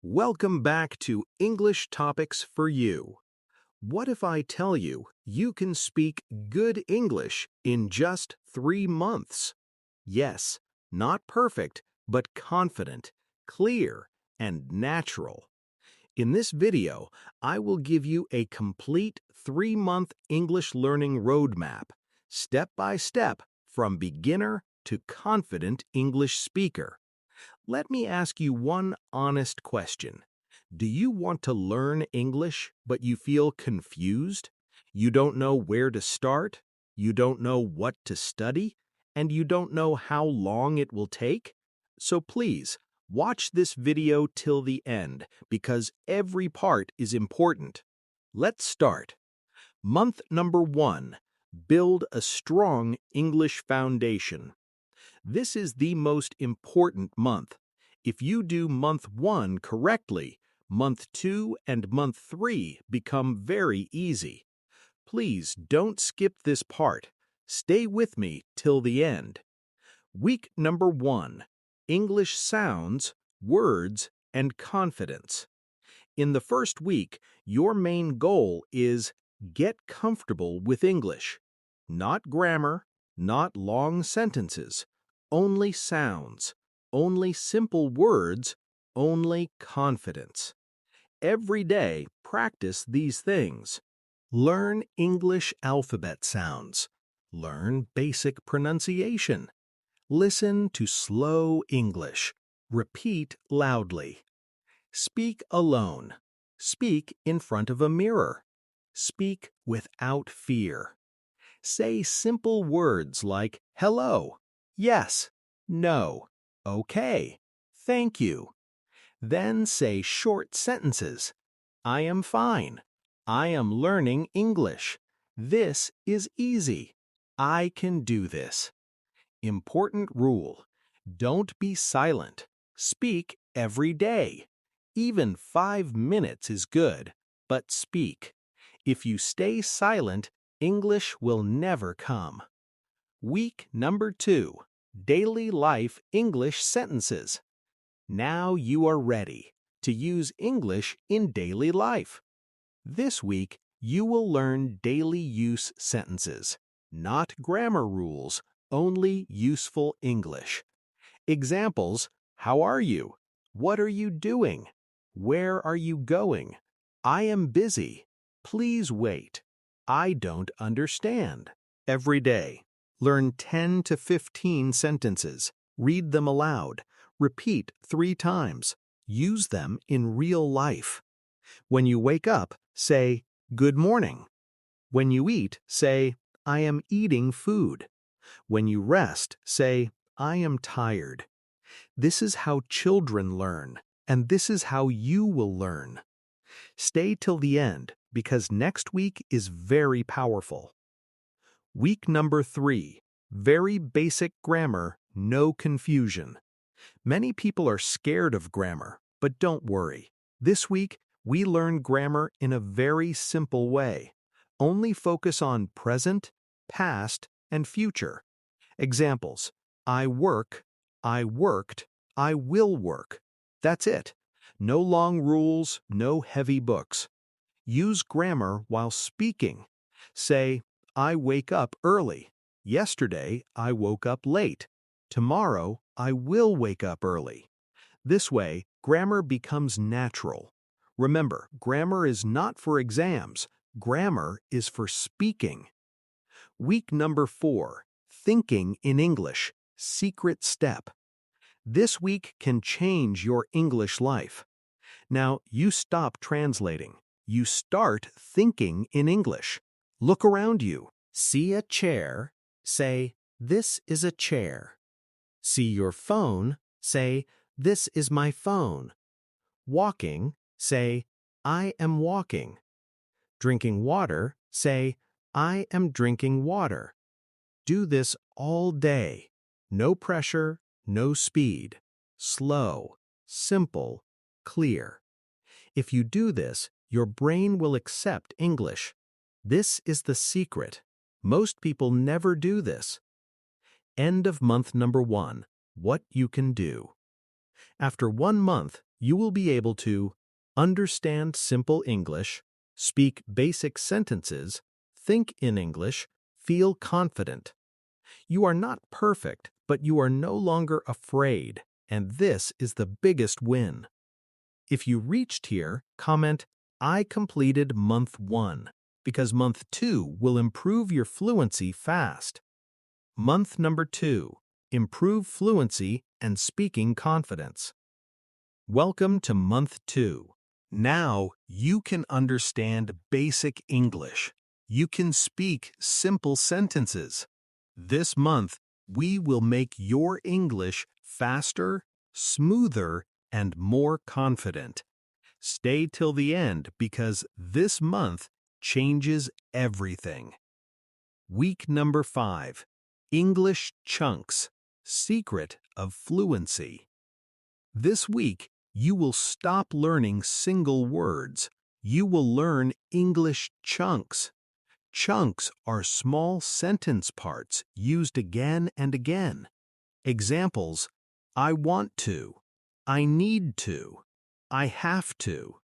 Welcome back to English Topics for You. What if I tell you you can speak good English in just 3 months? Yes, not perfect, but confident, clear, and natural. In this video, I will give you a complete 3-month English learning roadmap, step by step, from beginner to confident English speaker. Let me ask you one honest question. Do you want to learn English, but you feel confused? You don't know where to start? You don't know what to study? And you don't know how long it will take? So please, watch this video till the end, because every part is important. Let's start. Month number 1. Build a strong English foundation. This is the most important month. If you do month 1 correctly, month 2 and month 3 become very easy. Please don't skip this part. Stay with me till the end. Week number 1. English sounds, words, and confidence. In the first week, your main goal is get comfortable with English. Not grammar, not long sentences. Only sounds, only simple words, only confidence. Every day, practice these things. Learn English alphabet sounds. Learn basic pronunciation. Listen to slow English. Repeat loudly. Speak alone. Speak in front of a mirror. Speak without fear. Say simple words like hello, yes, no, okay, thank you. Then say short sentences. I am fine. I am learning English. This is easy. I can do this. Important rule. Don't be silent. Speak every day. Even 5 minutes is good, but speak. If you stay silent, English will never come. Week number 2. Daily Life English Sentences. Now you are ready to use English in daily life. This week, you will learn daily use sentences, not grammar rules, only useful English. Examples: how are you? What are you doing? Where are you going? I am busy. Please wait. I don't understand. Every day, learn 10 to 15 sentences. Read them aloud. Repeat 3 times. Use them in real life. When you wake up, say, "Good morning." When you eat, say, "I am eating food." When you rest, say, "I am tired." This is how children learn, and this is how you will learn. Stay till the end, because next week is very powerful. Week number 3. Very basic grammar, no confusion. Many people are scared of grammar, but don't worry. This week, we learn grammar in a very simple way. Only focus on present, past, and future. Examples: I work, I worked, I will work. That's it. No long rules, no heavy books. Use grammar while speaking. Say, I wake up early. Yesterday, I woke up late. Tomorrow, I will wake up early. This way, grammar becomes natural. Remember, grammar is not for exams. Grammar is for speaking. Week number 4. Thinking in English. Secret step. This week can change your English life. Now, you stop translating. You start thinking in English. Look around you. See a chair. Say, "This is a chair." See your phone. Say, "This is my phone." Walking. Say, "I am walking." Drinking water. Say, "I am drinking water." Do this all day. No pressure, no speed. Slow, simple, clear. If you do this, your brain will accept English. This is the secret. Most people never do this. End of month number 1. What you can do. After 1 month, you will be able to understand simple English, speak basic sentences, think in English, feel confident. You are not perfect, but you are no longer afraid, and this is the biggest win. If you reached here, comment, "I completed month 1," because month 2 will improve your fluency fast. Month number 2, improve fluency and speaking confidence. Welcome to month 2. Now you can understand basic English. You can speak simple sentences. This month, we will make your English faster, smoother, and more confident. Stay till the end because this month changes everything. Week number 5. English Chunks, Secret of Fluency. This week, you will stop learning single words. You will learn English chunks. Chunks are small sentence parts used again and again. Examples: I want to, I need to, I have to,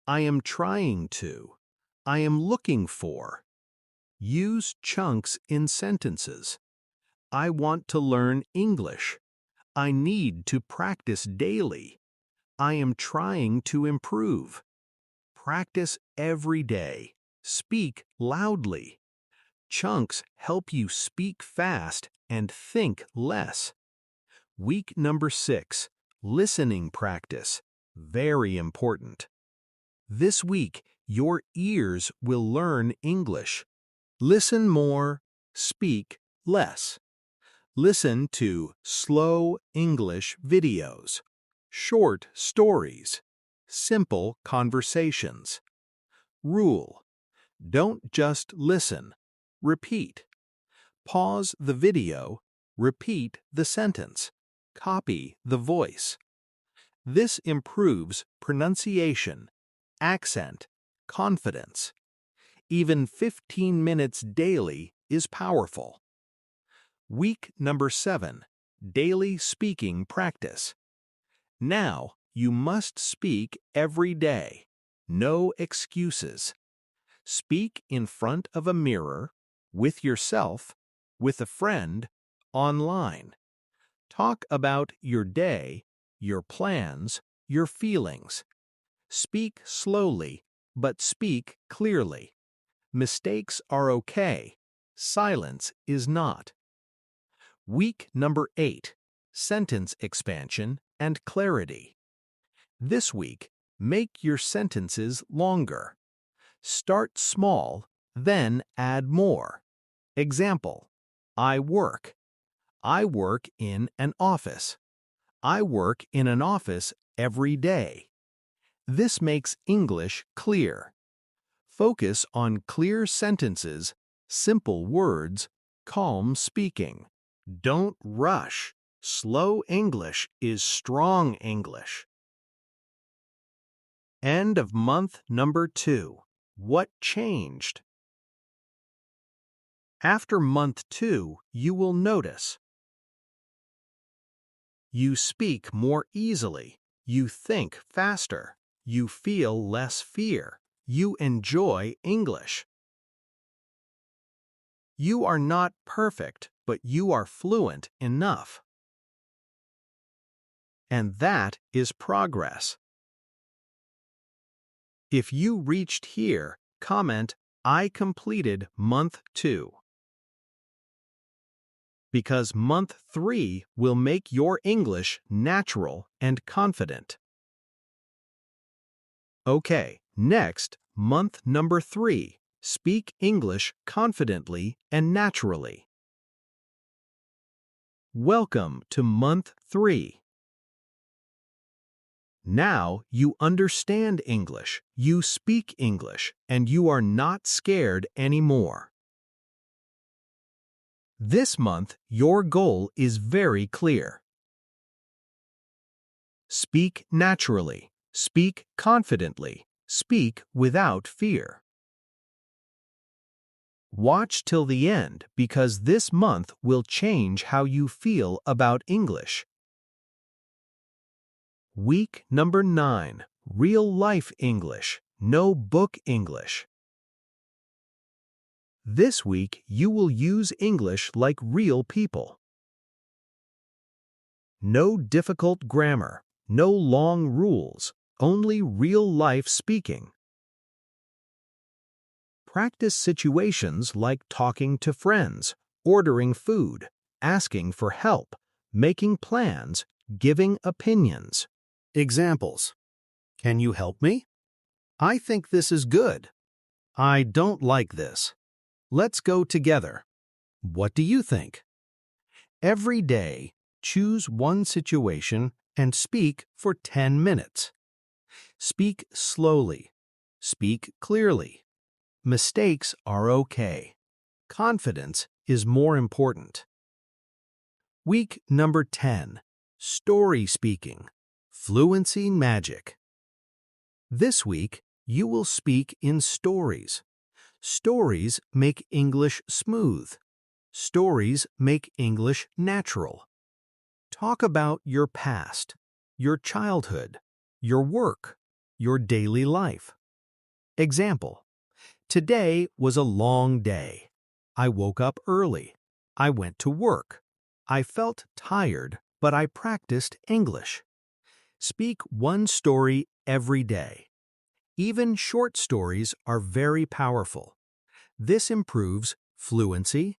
I am trying to, I am looking for. Use chunks in sentences. I want to learn English. I need to practice daily. I am trying to improve. Practice every day. Speak loudly. Chunks help you speak fast and think less. Week number 6, listening practice. Very important. This week, your ears will learn English. Listen more, speak less. Listen to slow English videos, short stories, simple conversations. Rule: don't just listen, repeat. Pause the video, repeat the sentence, copy the voice. This improves pronunciation, accent, confidence. Even 15 minutes daily is powerful. Week number 7, daily speaking practice. Now you must speak every day. No excuses. Speak in front of a mirror, with yourself, with a friend, online. Talk about your day, your plans, your feelings. Speak slowly, but speak clearly. Mistakes are okay. Silence is not. Week number 8, sentence expansion and clarity. This week, make your sentences longer. Start small, then add more. Example: I work. I work in an office. I work in an office every day. This makes English clear. Focus on clear sentences, simple words, calm speaking. Don't rush. Slow English is strong English. End of month number 2. What changed? After month 2, you will notice: you speak more easily, you think faster, you feel less fear, you enjoy English. You are not perfect, but you are fluent enough. And that is progress. If you reached here, comment, "I completed month 2." Because month 3 will make your English natural and confident. Okay, next, month number 3. Speak English confidently and naturally. Welcome to month 3. Now you understand English, you speak English, and you are not scared anymore. This month, your goal is very clear. Speak naturally, speak confidently, speak without fear. Watch till the end because this month will change how you feel about English. Week number 9, Real Life English, No Book English. This week, you will use English like real people. No difficult grammar, no long rules, only real-life speaking. Practice situations like talking to friends, ordering food, asking for help, making plans, giving opinions. Examples. Can you help me? I think this is good. I don't like this. Let's go together. What do you think? Every day, choose one situation and speak for 10 minutes. Speak slowly. Speak clearly. Mistakes are okay. Confidence is more important. Week number 10, Story Speaking, Fluency Magic. This week, you will speak in stories. Stories make English smooth. Stories make English natural. Talk about your past, your childhood, your work, your daily life. Example. Today was a long day. I woke up early. I went to work. I felt tired, but I practiced English. Speak one story every day. Even short stories are very powerful. This improves fluency,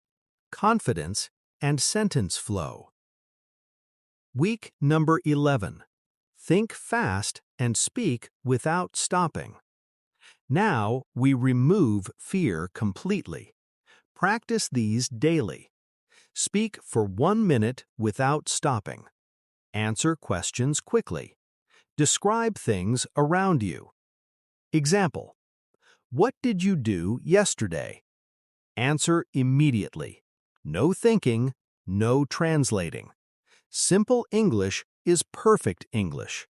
confidence, and sentence flow. Week number 11. Think fast and speak without stopping. Now we remove fear completely. Practice these daily. Speak for 1 minute without stopping. Answer questions quickly. Describe things around you. Example. What did you do yesterday? Answer immediately. No thinking, no translating. Simple English is perfect English.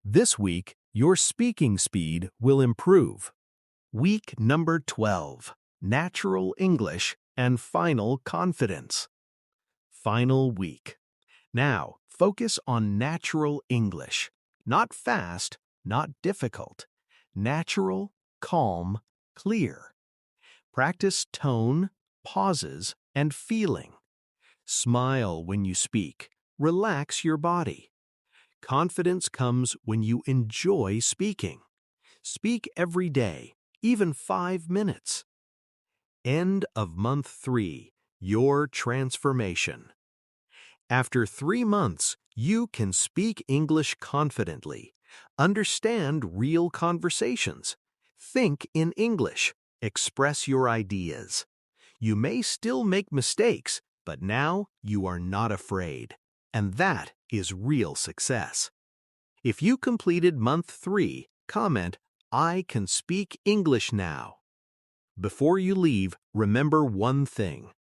This week, your speaking speed will improve. Week number 12, Natural English and Final Confidence. Final week. Now, focus on natural English. Not fast, not difficult. Natural, calm, clear. Practice tone, pauses, and feeling. Smile when you speak. Relax your body. Confidence comes when you enjoy speaking. Speak every day, even 5 minutes. End of month 3, your transformation. After 3 months, you can speak English confidently, understand real conversations, think in English, express your ideas. You may still make mistakes, but now you are not afraid. And that is real success. If you completed month 3, comment, I can speak English now. Before you leave, remember one thing.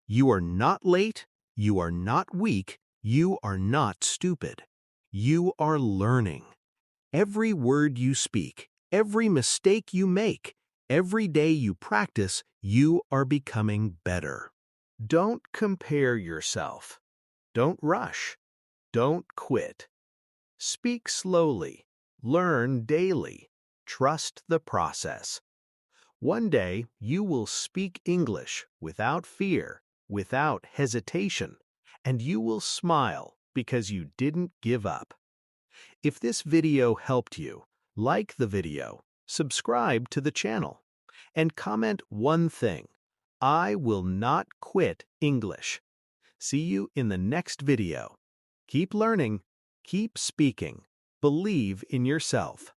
You are not late, you are not weak, you are not stupid. You are learning. Every word you speak, every mistake you make, every day you practice, you are becoming better. Don't compare yourself. Don't rush. Don't quit. Speak slowly. Learn daily. Trust the process. One day, you will speak English without fear, without hesitation, and you will smile because you didn't give up. If this video helped you, like the video, subscribe to the channel, and comment one thing: I will not quit English. See you in the next video. Keep learning, keep speaking, believe in yourself.